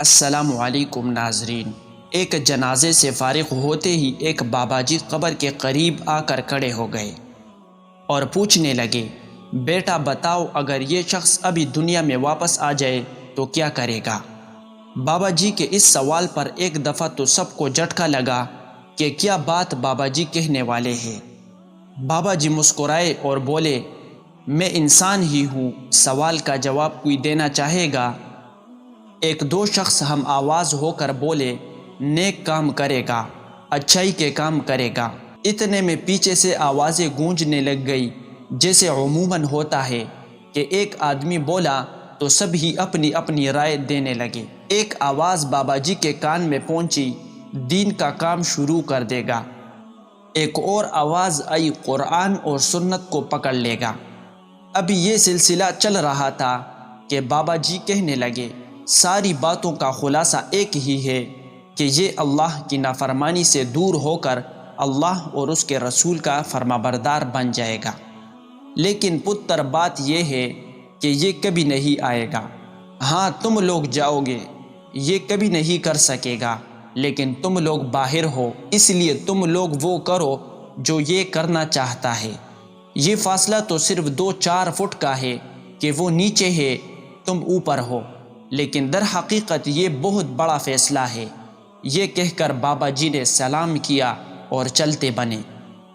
السلام علیکم ناظرین۔ ایک جنازے سے فارغ ہوتے ہی ایک بابا جی قبر کے قریب آ کر کھڑے ہو گئے اور پوچھنے لگے، بیٹا بتاؤ، اگر یہ شخص ابھی دنیا میں واپس آ جائے تو کیا کرے گا؟ بابا جی کے اس سوال پر ایک دفعہ تو سب کو جھٹکا لگا کہ کیا بات بابا جی کہنے والے ہیں۔ بابا جی مسکرائے اور بولے، میں انسان ہی ہوں، سوال کا جواب کوئی دینا چاہے گا؟ ایک دو شخص ہم آواز ہو کر بولے، نیک کام کرے گا، اچھائی کے کام کرے گا۔ اتنے میں پیچھے سے آوازیں گونجنے لگ گئی، جیسے عموماً ہوتا ہے کہ ایک آدمی بولا تو سب ہی اپنی اپنی رائے دینے لگے۔ ایک آواز بابا جی کے کان میں پہنچی، دین کا کام شروع کر دے گا۔ ایک اور آواز آئی، قرآن اور سنت کو پکڑ لے گا۔ ابھی یہ سلسلہ چل رہا تھا کہ بابا جی کہنے لگے، ساری باتوں کا خلاصہ ایک ہی ہے کہ یہ اللہ کی نافرمانی سے دور ہو کر اللہ اور اس کے رسول کا فرمانبردار بن جائے گا۔ لیکن پتر بات یہ ہے کہ یہ کبھی نہیں آئے گا۔ ہاں تم لوگ جاؤ گے، یہ کبھی نہیں کر سکے گا، لیکن تم لوگ باہر ہو، اس لیے تم لوگ وہ کرو جو یہ کرنا چاہتا ہے۔ یہ فاصلہ تو صرف 2-4 فٹ کا ہے کہ وہ نیچے ہے، تم اوپر ہو، لیکن در حقیقت یہ بہت بڑا فیصلہ ہے۔ یہ کہہ کر بابا جی نے سلام کیا اور چلتے بنے،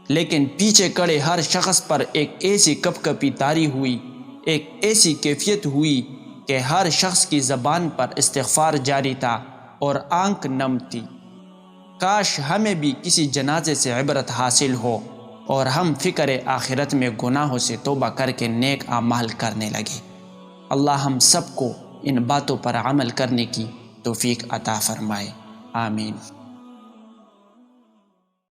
لیکن پیچھے کھڑے ہر شخص پر ایک ایسی کپ کپی طاری ہوئی، ایک ایسی کیفیت ہوئی کہ ہر شخص کی زبان پر استغفار جاری تھا اور آنکھ نم تھی۔ کاش ہمیں بھی کسی جنازے سے عبرت حاصل ہو اور ہم فکر آخرت میں گناہوں سے توبہ کر کے نیک اعمال کرنے لگے۔ اللہ ہم سب کو ان باتوں پر عمل کرنے کی توفیق عطا فرمائے، آمین۔